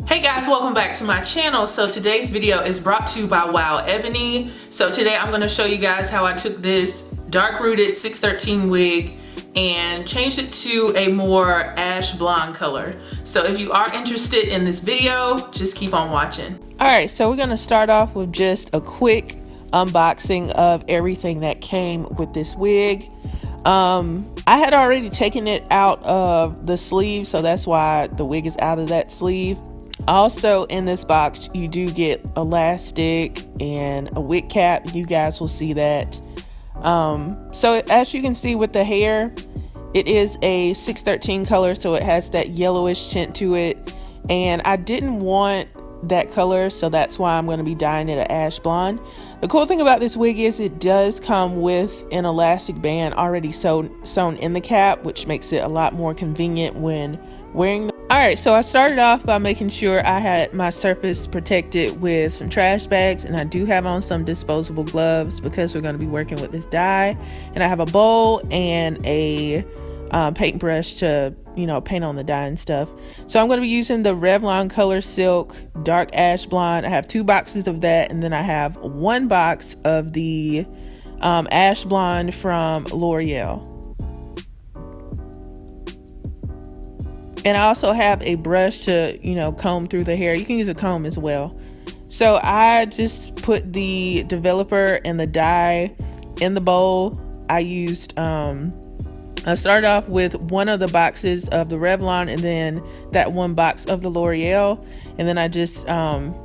Hey guys, welcome back to my channel. So today's video is brought to you by WowEbony. So today I'm going to show you guys how I took this dark rooted 613 wig and changed it to a more ash blonde color. So if you are interested in this video, just keep on watching. Alright, so we're going to start off with just a quick unboxing of everything that came with this wig. I had already taken it out of the sleeve, so that's why the wig is out of that sleeve. Also in this box you do get elastic and a wig cap. You guys will see that. So as you can see with the hair, it is a 613 color, so it has that yellowish tint to it, and I didn't want that color, so that's why I'm going to be dyeing it an ash blonde. The cool thing about this wig is it does come with an elastic band already sewn in the cap, which makes it a lot more convenient when wearing. Alright, so I started off by making sure I had my surface protected with some trash bags, and I do have on some disposable gloves because we're going to be working with this dye. And I have a bowl and a paintbrush to, paint on the dye and stuff. So I'm going to be using the Revlon Color Silk Dark Ash Blonde. I have 2 boxes of that, and then I have 1 box of the Ash Blonde from L'Oreal. And I also have a brush to, comb through the hair. You can use a comb as well. So I just put the developer and the dye in the bowl. I used, I started off with one of the boxes of the Revlon and then that 1 box of the L'Oreal. And then I just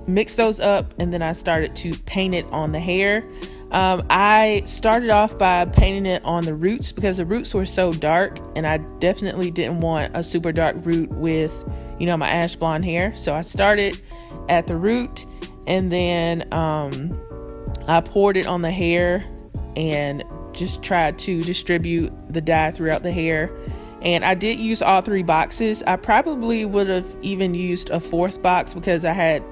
mixed those up, and then I started to paint it on the hair. I started off by painting it on the roots because the roots were so dark, and I definitely didn't want a super dark root with, my ash blonde hair. So I started at the root, and then I poured it on the hair and just tried to distribute the dye throughout the hair. And I did use all 3 boxes. I probably would have even used a 4th box because I had,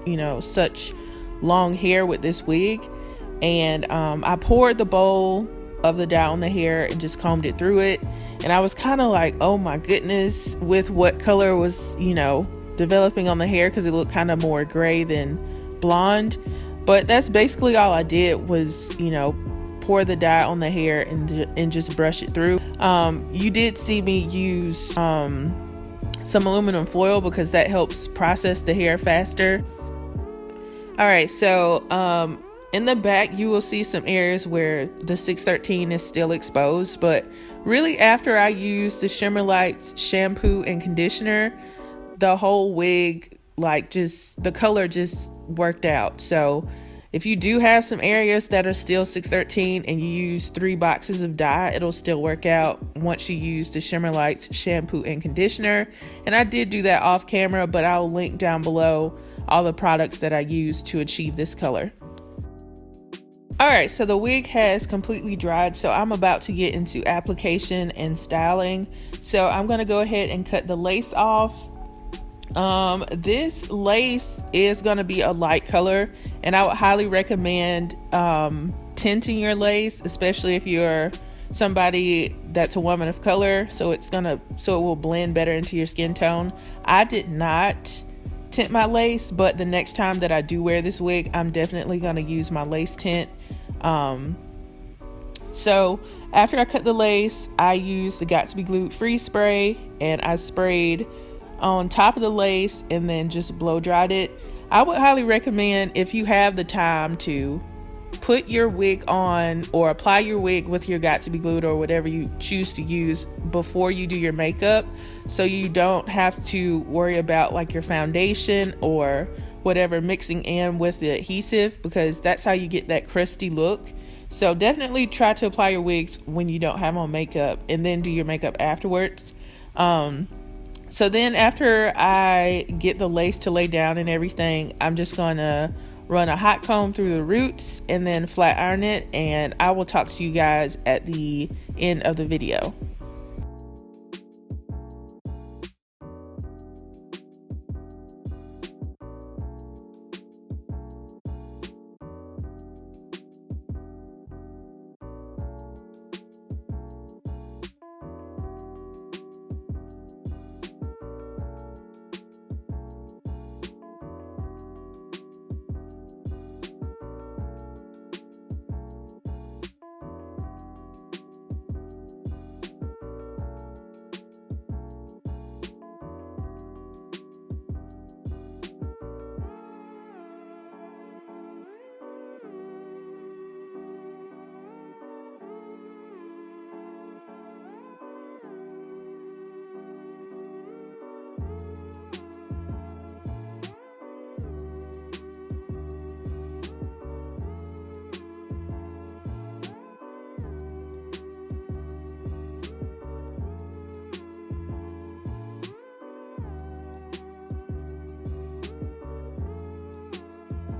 such long hair with this wig. And I poured the bowl of the dye on the hair and just combed it through it. And I was kind of like, oh my goodness, with what color was, developing on the hair, because it looked kind of more gray than blonde. But that's basically all I did was, pour the dye on the hair and just brush it through. You did see me use some aluminum foil because that helps process the hair faster. All right, so in the back, you will see some areas where the 613 is still exposed, but really after I used the Shimmer Lights shampoo and conditioner, the whole wig, the color just worked out. So if you do have some areas that are still 613 and you use 3 boxes of dye, it'll still work out once you use the Shimmer Lights shampoo and conditioner. And I did do that off camera, but I'll link down below all the products that I used to achieve this color. Alright, so the wig has completely dried, so I'm about to get into application and styling. So I'm going to go ahead and cut the lace off. This lace is going to be a light color, and I would highly recommend tinting your lace, especially if you're somebody that's a woman of color, so it will blend better into your skin tone. I did not tint my lace, but the next time that I do wear this wig, I'm definitely going to use my lace tint. So after I cut the lace, I used the Got to Be Glued Freeze Spray, and I sprayed on top of the lace and then just blow dried it. I would highly recommend, if you have the time, to put your wig on or apply your wig with your Got to Be Glued or whatever you choose to use before you do your makeup, so you don't have to worry about your foundation or whatever mixing in with the adhesive, because that's how you get that crusty look. So definitely try to apply your wigs when you don't have on makeup, and then do your makeup afterwards. So then after I get the lace to lay down and everything, I'm just gonna run a hot comb through the roots and then flat iron it, and I will talk to you guys at the end of the video.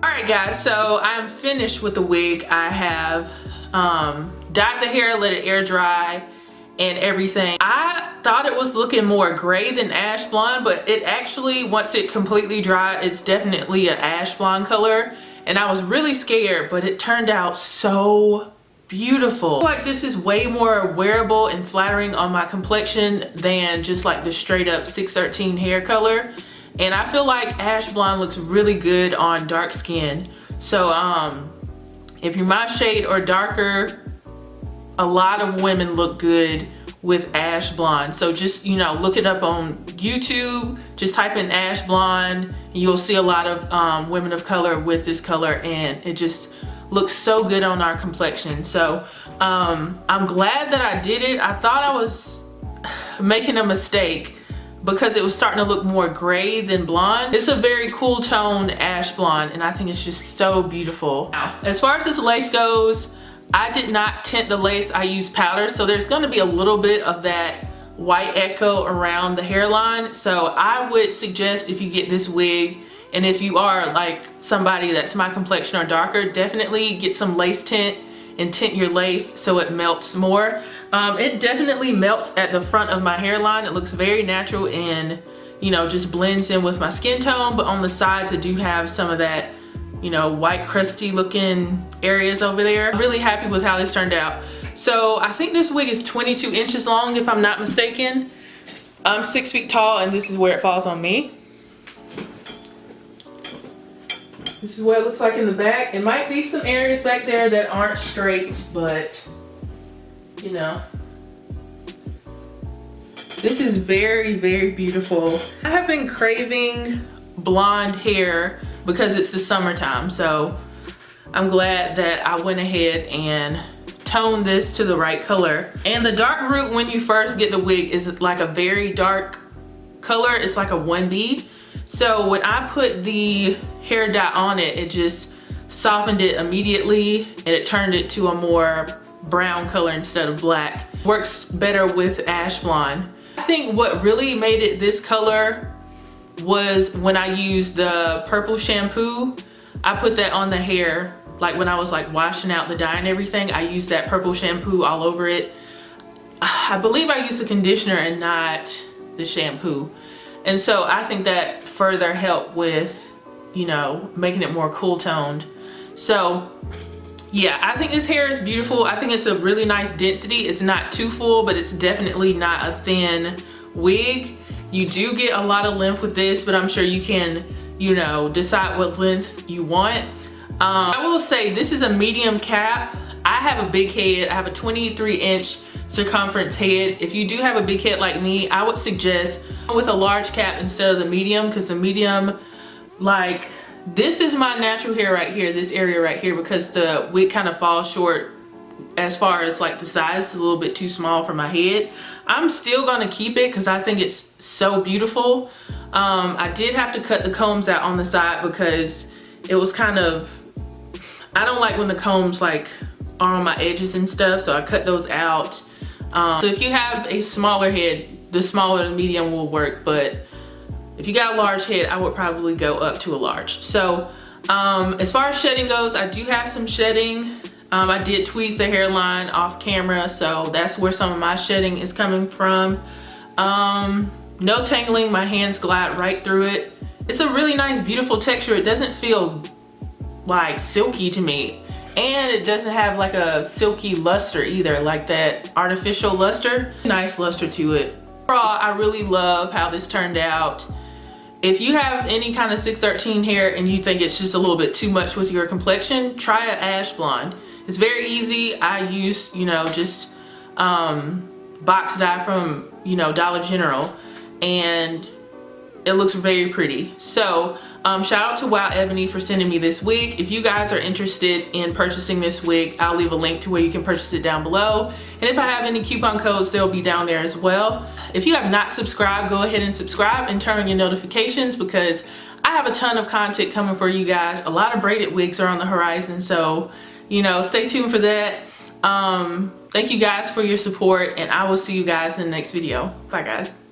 Alright guys, so I'm finished with the wig. I have dyed the hair, let it air dry and everything. I thought it was looking more gray than ash blonde, but it actually, once it completely dried, it's definitely an ash blonde color. And I was really scared, but it turned out so beautiful. I feel like this is way more wearable and flattering on my complexion than just like the straight up 613 hair color. And I feel like ash blonde looks really good on dark skin. So if you're my shade or darker, a lot of women look good with ash blonde. So just, you know, look it up on YouTube, just type in ash blonde, you'll see a lot of women of color with this color, and it just looks so good on our complexion. So I'm glad that I did it. I thought I was making a mistake because it was starting to look more gray than blonde. It's a very cool toned ash blonde, and I think it's just so beautiful. Now, as far as this lace goes, I did not tint the lace, I used powder, so there's gonna be a little bit of that white echo around the hairline. So I would suggest, if you get this wig, and if you are like somebody that's my complexion or darker, definitely get some lace tint and tint your lace so it melts more. It definitely melts at the front of my hairline. It looks very natural and, you know, just blends in with my skin tone, but on the sides I do have some of that, you know, white crusty looking areas over there. I'm really happy with how this turned out. So I think this wig is 22 inches long if I'm not mistaken. I'm 6 feet tall and this is where it falls on me. This is what it looks like in the back. It might be some areas back there that aren't straight, but you know. This is very, very beautiful. I have been craving blonde hair because it's the summertime, so I'm glad that I went ahead and toned this to the right color. And the dark root when you first get the wig is like a very dark color. It's like a 1B. So when I put the hair dye on it, it just softened it immediately and it turned it to a more brown color instead of black. Works better with ash blonde. I think what really made it this color was when I used the purple shampoo. I put that on the hair, like when I was like washing out the dye and everything, I used that purple shampoo all over it. I believe I used the conditioner and not the shampoo. And so I think that further helped with, you know, making it more cool toned. So yeah, I think this hair is beautiful. I think it's a really nice density. It's not too full, but it's definitely not a thin wig. You do get a lot of length with this, but I'm sure you can, you know, decide what length you want. I will say this is a medium cap. I have a big head. I have a 23-inch circumference head. If you do have a big head like me, I would suggest with a large cap instead of the medium, because the medium, like, this is my natural hair right here, this area right here, because the wig kind of falls short as far as like the size. It's a little bit too small for my head. I'm still gonna keep it because I think it's so beautiful. I did have to cut the combs out on the side because it was kind of, I don't like when the combs like are on my edges and stuff, so I cut those out. So if you have a smaller head, the smaller the medium will work, but if you got a large head, I would probably go up to a large. So as far as shedding goes, I do have some shedding. I did tweeze the hairline off camera, so that's where some of my shedding is coming from. No tangling, my hands glide right through it. It's a really nice, beautiful texture. It doesn't feel like silky to me. And it doesn't have like a silky luster either, like that artificial luster. Nice luster to it. Overall, I really love how this turned out. If you have any kind of 613 hair and you think it's just a little bit too much with your complexion, try an ash blonde. It's very easy. I use, you know, just box dye from, you know, Dollar General, and it looks very pretty. So Shout out to WowEbony for sending me this wig. If you guys are interested in purchasing this wig, I'll leave a link to where you can purchase it down below. And if I have any coupon codes, they'll be down there as well. If you have not subscribed, go ahead and subscribe and turn on your notifications, because I have a ton of content coming for you guys. A lot of braided wigs are on the horizon, so you know, stay tuned for that. Thank you guys for your support, and I will see you guys in the next video. Bye guys.